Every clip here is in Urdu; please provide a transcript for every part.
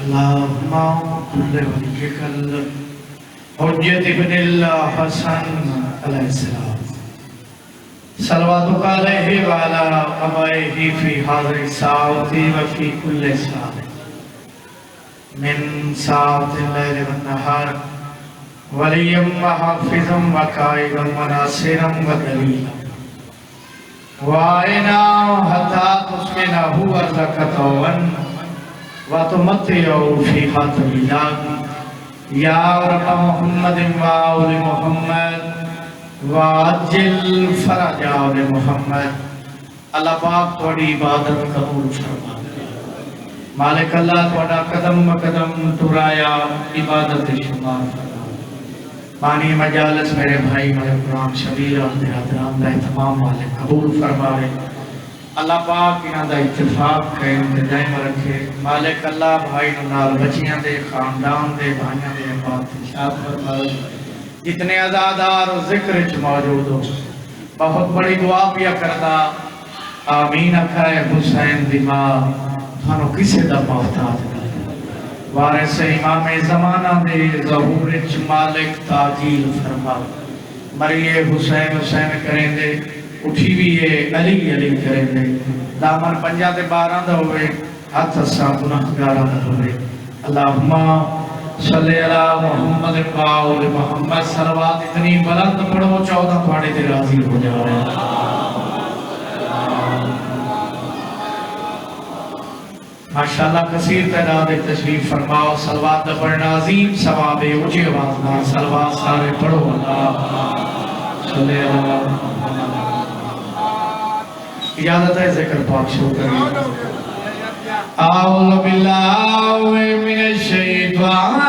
اللهم كل وليك الحجة ابن الحسن عليه السلام صلواتك عليه وعلى آبائه في هذه الساعة وفي كل ساعة من ساعة الليل والنهار وليا وحافظا وقائدا وناصرا ودليلا وعينا حتى تسكنه أرضك طوعا وتمتعه فيها طويلا يا رب محمد وآل محمد وعجل فرج آل محمد اللہ پاک تھوڑی عبادت قبول فرما مالک اللہ تھوڑا قدم قدم ترایا عبادت شمار فرما پانی مجالس میرے بھائی میرے قرآن شبیر احمد حضرام دا اہتمام مالک قبول فرمائے اللہ پاک انہاں دا اتفاق قائم دائم رکھے مالک اللہ بھائی نال بچیاں دے خاندان دے بھائیاں دے بادشاہ فرمائے جتنے عزادار و ذکر چ موجود ہو بہت بڑی دعا پیا کردا آمین اکھائے حسین دی ماں تھانو کسے دا محتاج وارث امام زمانہ دے ظہور چ مالک تاجیل فرما مریے حسین حسین کریں دے اٹھی بھی ہے علی علی کریں دے دامن پنجا دے بارہ دا ہوئے ہاتھ اسا گناہگاراں دا ہوئے اللہم صلی اللہ محمد وآل محمد صلوات اتنی بلند پڑھو 14 تھوڑے دے راضی ہو جا رہے ہیں ماشاءاللہ کثیر تعداد تشریف فرماؤ صلوات پڑھنا عظیم ثواب ہے اونچی آواز نہ صلوات سارے پڑھو اللہ صلی اللہ اجازت ہے ذکر پاک شروع کریں اعوذ باللہ من الشیطان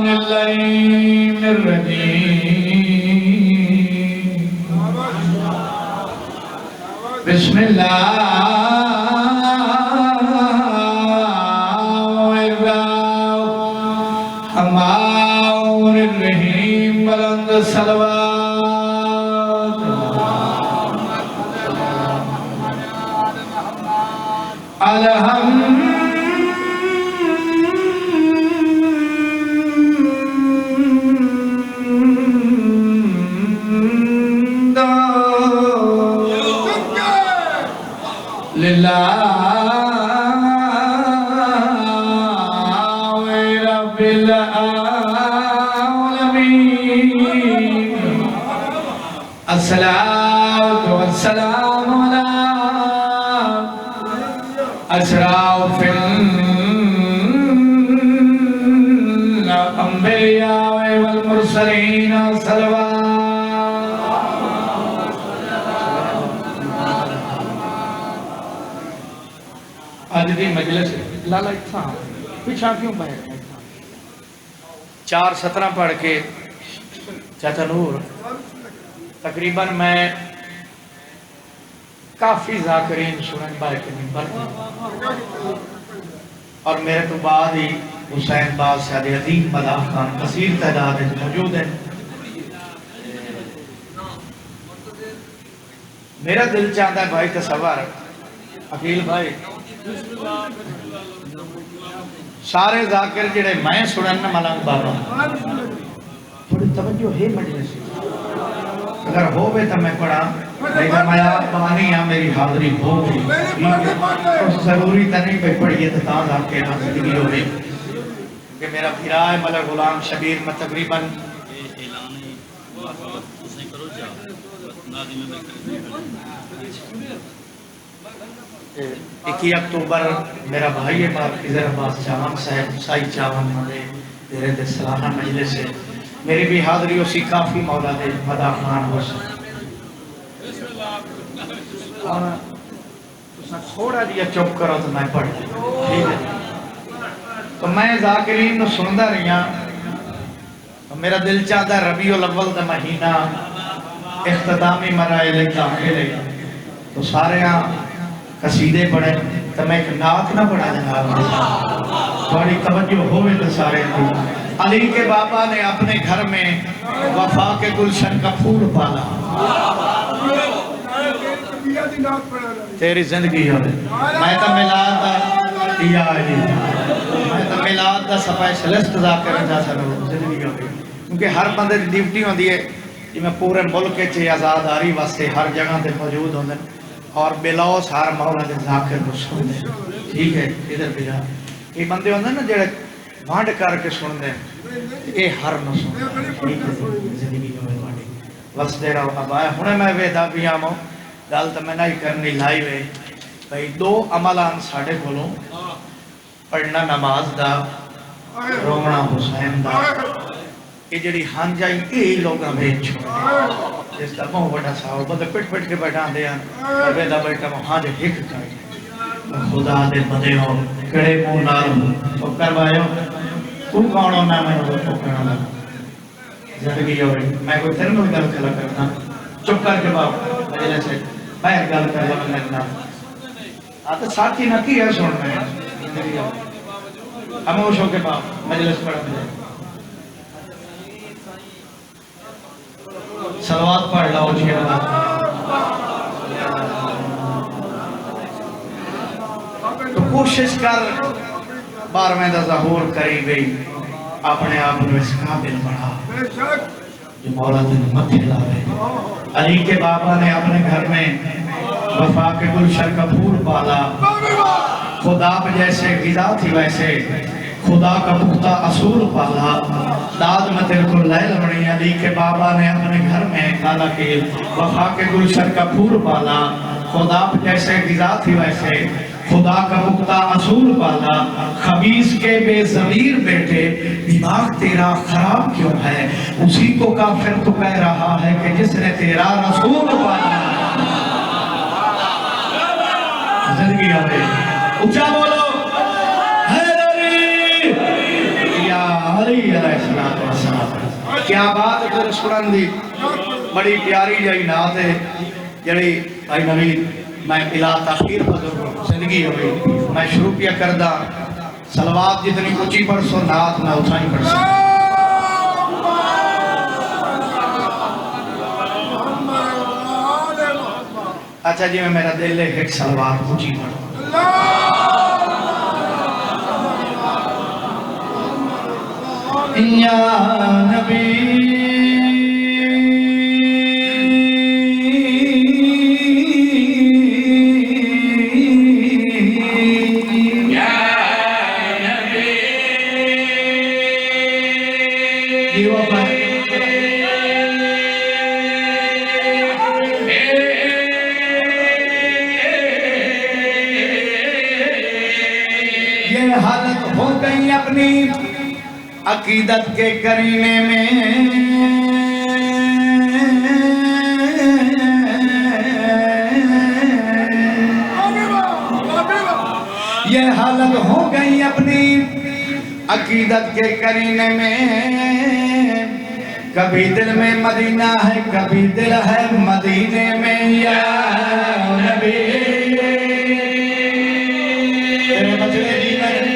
اللعین الرجیم بسم اللہ الرحمن الرحیم بلند صلوات الحمد للہ رب العالمین الصلاة والسلام علی اشراف الانبیاء والمرسلین صلوات آج دی مجلس لالا اتھا پیچھا کیوں بیٹھ 4:17 پڑھ کے چاچا نور تقریباً میں کافی ذاکرین سنن بھائی کے منبر اور میرے تو بعد ہی حسین باز سیاد عظیم مداح خان کثیر تعداد موجود ہے میرا دل چاہتا ہے بھائی تصور عقیل بھائی سارے ذاکر جڑے میں سنن ملنگ بابا تھوڑی توجہ ہے مجلس اگر ہوئے تو میں پڑھا لیکن میں آپ پانی ہاں میری حاضری ہو گئی ضروری تا نہیں پہ پڑھئے تو تاں ذاکر ہاں زندگی ہوئے کہ میرا پھرائے ملک غلام شبیر میں تقریباً 21 اکتوبر میرا بھائی پاک خضر عباس چاون صاحب سائی چاون مدے تیرے دے سلانہ مجلس سے میری بھی حاضری اسی کافی مولا دے مداح خان ہو سکتا تھوڑا جیا چپ کرو تو میں پڑھ ٹھیک ہے تو میں ذاکرین نو سندہ رہیا میرا دل چاہتا ہے ربیع الاول دا مہینہ اختتامی مرائل داخلے تو سارے ہاں قصیدے پڑھے تو میں ایک نعت نہ پڑھا جناب تھوڑی توجہ ہوئے تو سارے تھی علی کے بابا نے اپنے گھر میں وفا کے گلشن کا پھول پالا تیری زندگی ہوئے میں تو ملا تھا یا علی میں تو میلاد دا سپیشلسٹ ذاکر جا سکوں زندگی ہوگی کیونکہ ہر بندے دی ڈیوٹی ہوندی ہے کہ میں پورے ملک چ آزاداری واسطے ہر جگہ تے موجود ہوندے اور بلوس ہر مولا دے ذاکر کو سن دے ٹھیک ہے ادھر بھی جا یہ بندے ہوندے نا جڑے وانڈ کر کے سن دے اے ہر نو سن ٹھیک ہے زندگی ہوے واڈی وسدے رہو ابا ہن میں ویدا پیاں مو گل تے میں نہیں کرنی لائی وے بھئی دو عملان ساڈے کولوں پڑھنا نماز دا رونا حسین دا یہ جڑی ہاں جائی یہ لوگ ہمیں چھوڑے جس طرح مہو بڑا ساو بندے پٹ پٹ کے بیٹھا دے ہیں بیدہ بیٹھا مہو ہاں جو ہک کھائی خدا دے بدے ہو کڑے مو نال تو کروائے ہو تو کونو نہ میں ہو تو کرنا زندگی ہوئی میں کوئی تیرے میں گل کھلا کرتا چپ کر کے باپ مجھے سے باہر گل کر لگا کرنا آتا ساتھی نہ کی ہے سن میں زندگی ہوئی ہموش ہو کے باپ مجلس پڑھ مجھے صلوات پڑھ لاؤ جی اللہ تو کوشش کر بارہویں دا ظہور کری گئی اپنے آپ نے اس قابل بڑھا جو مولا تن متھے لاوے علی کے بابا نے اپنے گھر میں وفا کے گلشن کا پھول پالا خدا پہ جیسے غذا تھی ویسے خدا کا پختہ اصول پالا داد میں تیرے کو لے لڑنی علی کے بابا نے اپنے گھر میں کالا کہ وفا کے گلشن کا پھول پالا خدا پہ جیسے غذا تھی ویسے خدا کا پختہ اصول پالا خبیث کے بے ضمیر بیٹے دماغ تیرا خراب کیوں ہے اسی کو کافر تو کہہ رہا ہے کہ جس نے تیرا رسول پالا زندگی آئے اچھا بولو علی علیہ السلام کیا بات ہے پھر سنن دی بڑی پیاری جائی نات ہے جڑی بھائی نوید میں بلا تاخیر بزرگ زندگی ہوئی میں شروع کیا کردہ صلوات جتنی اونچی پڑھ سو نات میں اتھائی پڑھ سو اچھا جی میں میرا دل ہے ایک صلوات اونچی پڑھ یا نبی یا نبی یہ وفا یہ حالت ہو گئی اپنی عقیدت کے کرینے میں یہ حالت ہو گئی اپنی عقیدت کے کرینے میں کبھی دل میں مدینہ ہے کبھی دل ہے مدینے میں یا نبی تیرے بچڑے جی میں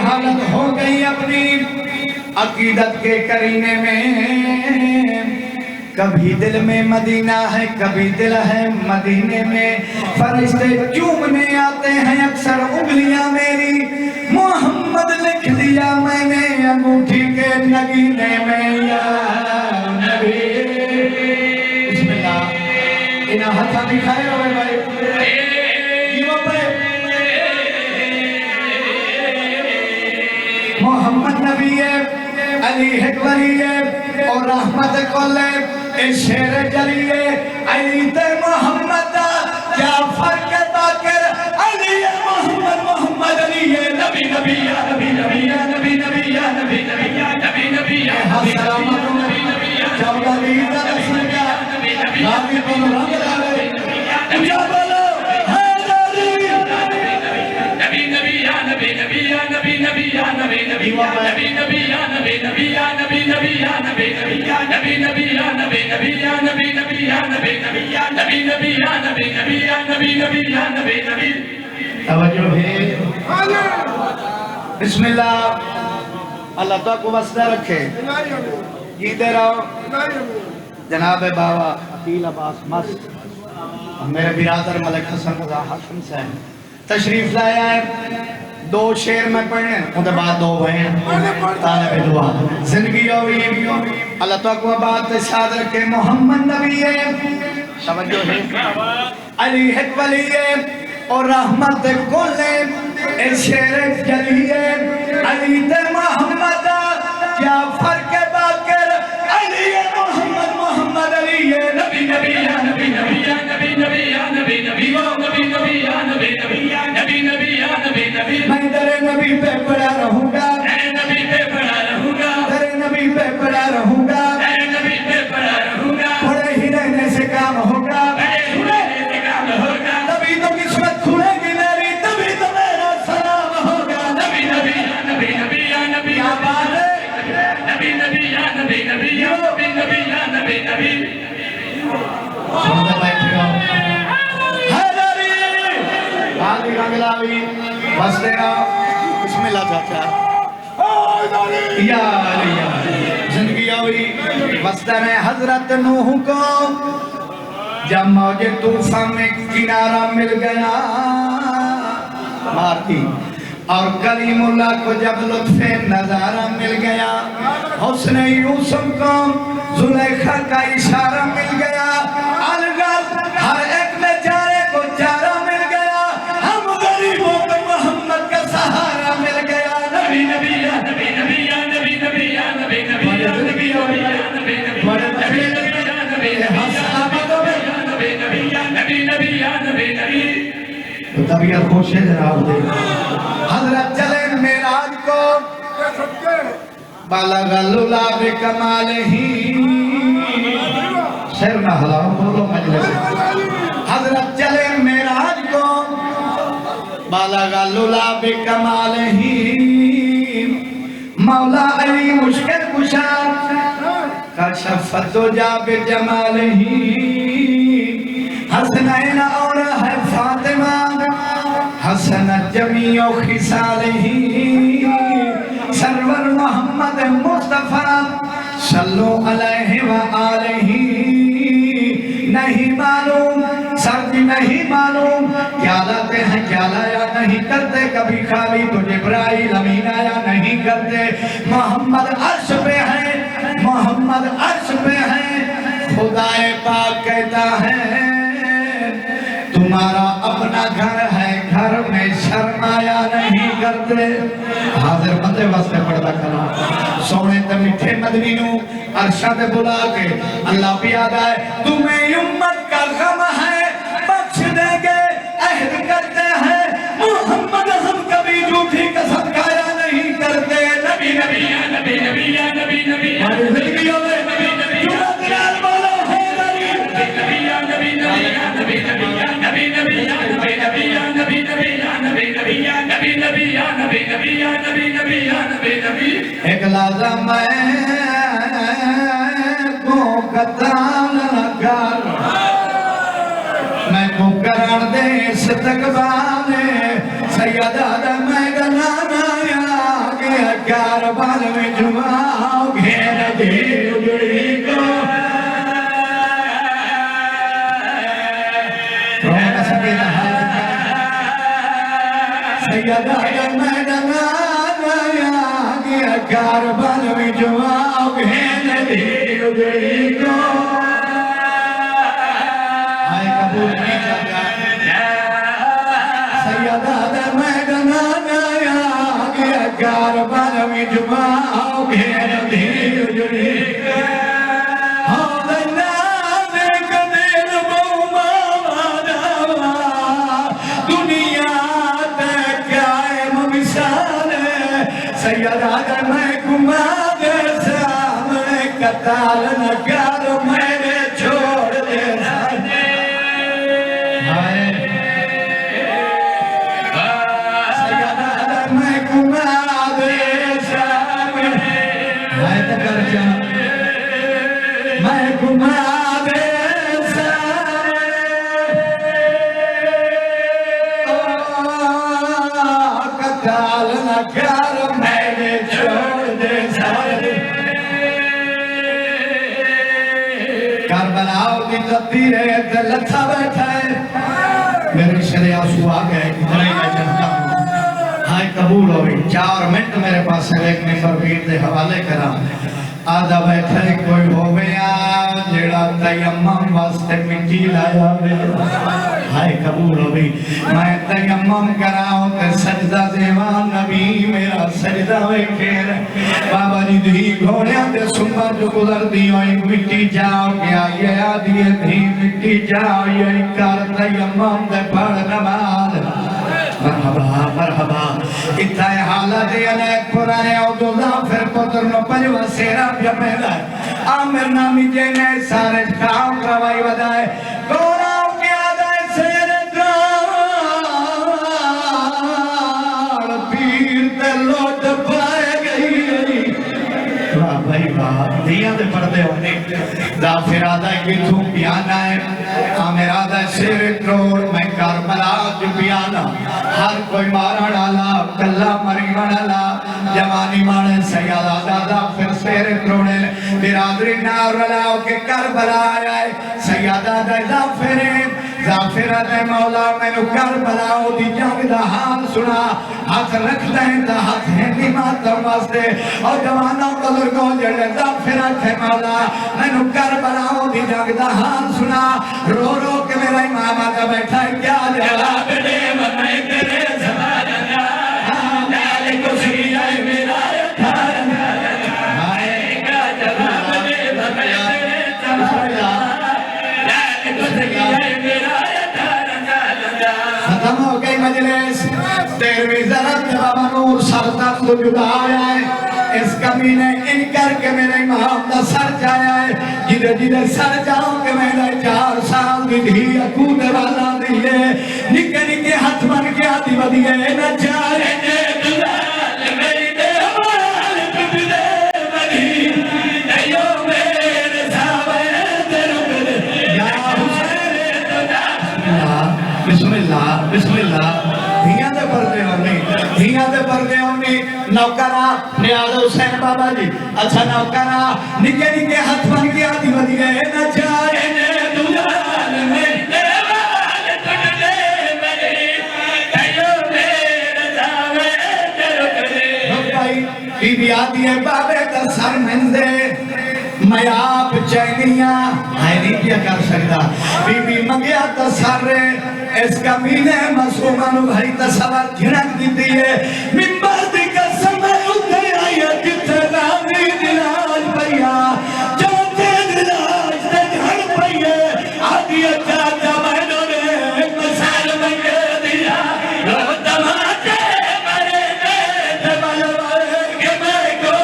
حالت ہو گئی اپنی عقیدت کے کرینے میں کبھی دل میں مدینہ ہے کبھی دل ہے مدینے میں فرشتے چومنے آتے ہیں اکثر انگلیاں میری محمد لکھ دیا میں نے انگوٹھی کے نگینے میں یا نبی بسم اللہ انہا ہتھا دکھائے ہوئے بھائی محمد نبی ہے علی حکوری ہے اور رحمت کل ہے اے شیر جلی ہے علی تے محمد کیا فرق باکر علی محمد محمد علی ہے نبی نبی یا نبی نبی یا نبی نبی یا نبی نبی یا نبی نبی یا السلام علیکم چودہ دیدہ رسول کیا نبی کو رنگ لالے اجا بولو نبی نبی یا نبی نبی نبی نبی یا نبی نبی یا نبی نبی یا نبی نبی یا نبی نبی یا نبی نبی یا نبی نبی یا نبی نبی یا نبی نبی یا نبی نبی یا نبی نبی یا نبی نبی توجہ ہے بسم اللہ اللہ تو کو واسطہ رکھے جیتے رہو جناب بابا عقیل عباس مست میرے برادر ملک حسن رضا حاشم صاحب تشریف لایا ہے. دو شعر میں پڑھنے ان کے بعد دو ہیں طالب دعا زندگی ہوئی اللہ تعالیٰ بات شاد رکھے. محمد نبی ہے توجہ ہے علی ہے ولی ہے اور رحمت کل ہے. اے شعر جلی ہے علی تے محمد کیا فرق باقر علی ہے محمد محمد علی ہے نبی نبی یا نبی نبی یا نبی نبی یا نبی نبی نبی نبی یا نبی نبی یا نبی نبی یا نبی نبی. میں تیرے نبی پہ پڑا رہوں گا تیرے نبی پہ پڑا رہوں گا تیرے نبی پہ پڑا رہوں گا تیرے نبی پہ پڑا رہوں گا. پڑے ہی رہنے سے کام ہوگا پڑے ہی رہنے سے کام ہوگا. تبھی تو قسمت کھلے گی میری تبھی تو میرا سلام ہوگا. نبی نبی یا نبی نبی یا نبی کیا بات ہے نبی نبی یا نبی نبی یا نبی نبی یا نبی نبی. سنتے بیٹھے ہو حیدری حالی رنگلاوی بس دینا بسم اللہ چاچا یا علی زندگی ہوئی وسطن حضرت نوح کو جب موج طوفان میں کنارہ مل گیا مارتی اور کلیم اللہ کو جب لطف نظارہ مل گیا. حسن یوسف کو زلیخا کا اشارہ مل گیا. الغرض ہر ایک میں جارے کو چارہ مل گیا. ہم غریبوں کو محمد کا سہارا مل گیا. نبی نبی یا نبی نبی یا نبی نبی یا نبی نبی یا نبی نبی یا نبی نبی یا نبی نبی یا نبی نبی. تو طبیعت خوش ہے جناب دے. حضرت چلے معراج کو بلغ العلا بکمالہ شعر نہ ہلاؤ بولو مجلس. حضرت چلے معراج کو بلغ العلا بکمالہ مولا علی مشکل کشا کشف الدجا بجمالہ. حسنین اور ہے فاطمہ حسنت جمیع خصالہ. سرور محمد مصطفیٰ صلو علیہ وآلہ. نہیں معلوم سرد نہیں معلوم کیا لاتے ہیں کیا لایا نہیں کرتے. کبھی خالی تو جبرائیل امین آیا نہیں کرتے. محمد عرش پہ ہے محمد عرش پہ ہے. خدائے پاک کہتا ہے تمہارا اپنا گھر ہے گھر میں شرمایا نہیں کرتے. حاضر بندے واسطے پڑھتا کلام سونے تے مٹھے مدنی نو عرشہ تے بلا کے اللہ پیادا ہے. تمہیں امت کا غم ہے بخش دیں گے عہد کرتے ہیں. محمد ہم کبھی جھوٹی قسم کھایا نہیں کرتے. نبی نبی یا نبی نبی یا نبی نبی یا نبی نبی ایک لازم کو قطران لگار میں کو کران دے ستقبانے سیدہ میں گنانا یا گیا کاربان میں جمعاؤ گھیر دے اجڑی کو رونا سکینا سیدہ میں گنانا یا گیا کاربان میں جمعاؤ گھیر دے اجڑی کو آئے قبول کی جگہ سیدہ میں گنانا یا گیا کاربان میں جمعاؤ گھیر دے اجڑی کو سیدہ میں گما دے سامنے قتال نہ کر میرے چھوڑ دے سیدہ میں گما دے سامنے میں تکر جا میں گما دے قتال نہ کر میرے چھوڑ دے سارے گدی رہے تے لتھا بیٹھا ہے میرے سرے آنسو آ گئے ادھر ہی میں جنتا ہوں ہائے قبول ہوئی 4 منٹ میرے پاس ہے ایک ممبر پیر دے حوالے کرا آدھا بیٹھے کوئی ہو گیا جیڑا تیمم واسطے مٹی لایا ہائے قبول ہوئی میں تیمم کراؤں تے سجدہ دیوان نبی میرا سجدہ ویکھیر بابا جی دھی گھوڑیاں تے سنبا جو گزر دی ہوئی مٹی جاؤ گیا یہ آدھی دھی مٹی جاؤ یہ کر تیمم دے پڑھ نماز مرحبا مرحبا اتھائے حالت انیک پرانے عبداللہ پھر پتر نو پجوہ سیرہ پیا پیدا ہے آمر نامی جینے سارے کام کروائی ودائے گوراؤ کی آدھائے سیر درار پیر تے لوٹ پائے گئی واہ بھائی واہ دیاں دے پردے ہونے دافر آدھائے کی تو پیانا ہے آمر آدھائے سیر کروڑ میں کربلا جو پیانا ہر کوئی مارا ڈالا کلہ مریمہ ڈالا جوانی مانے سیادہ دادا پھر سیر کروڑے برادری نار رلاؤ کے کربلا آئے سیادہ دادا زافرہ دے مولا میں نو کربلاؤ دی جنگ دا حال سنا ہاتھ رکھ دیں دا ہاتھ ہندی ماتم واسدے اور جوانوں بزرگوں جڑے زافرہ دے مولا میں نو کربلاؤ دی جنگ دا حال سنا رو رو کے میرا امام آگا بیٹھا ہے کیا جواب دے میں تیرے زبان آلے کو سیائی میرا ختم ہو گئی مجلس 13ویں ضرب بابا نور سر تک تو جدا آیا ہے اس کمینے انکر کے میرے امام دا سر جایا ہے جدے جدے سر جاؤں کہ میں نے 4 سال کی دھی اکودے والا دیئے نکے نکے ہاتھ من کے آتی بدیئے نہ چاہے دلال میری دے ہمال پٹ دے بدی نیو میرے ساوے دے رکھ دے یا حسین دلال بسم اللہ بسم اللہ دھیاں دے پردے ہونی دھیاں دے پردے ہونی نوکرہ نیاز حسین بابا جی اچھا نوکرہ نکے نکے ہاتھ بن کے آتی بدی گئے نہ چاہے دلال میری دیوال ٹوٹ دے میری کئیو میرے جاوے دے رکھ دے بھائی بی بی آتی ہے بابے کا سر مندے میں آپ چینیاں آئے نہیں کیا کر سکتا بی بی منگیا تصر اس کمینے مسومانو بھائی تصور جھنک دیتی ہے ممبر دی قسم ہے اتنے آئی ہے کتے رامی دلاج پڑیا جاتے دلاج تے گھڑ پڑیے آدھی چاچا بہنوں نے مسال منگے دیا رو دماتے مرے دے بلوے کہ میں کو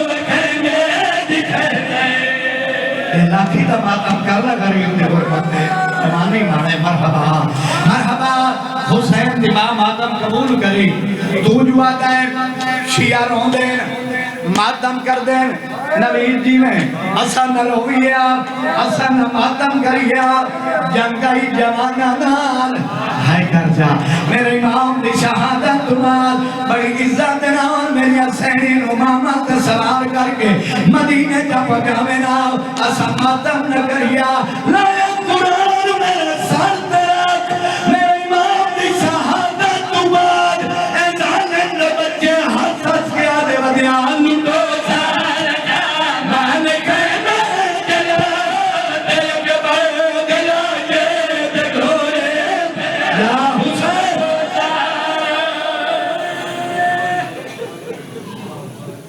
بکھرنے دکھرنے لاکھی تا ماتم کرلا غریب دے غربت دے زمانی مانے مرحبا مرحبا حسین دماغ ماتم قبول کری تو جو آتا ہے شیعہ رون دے ماتم کر دے نوید جی میں حسن رویہ حسن ماتم کریہ جنگائی جوانہ نال ہائے کر جا میرے امام دی شہادت نال بڑی عزت نال میری حسینین امامت سوار کر کے مدینے جا پکاوے نال حسن ماتم نہ کریہ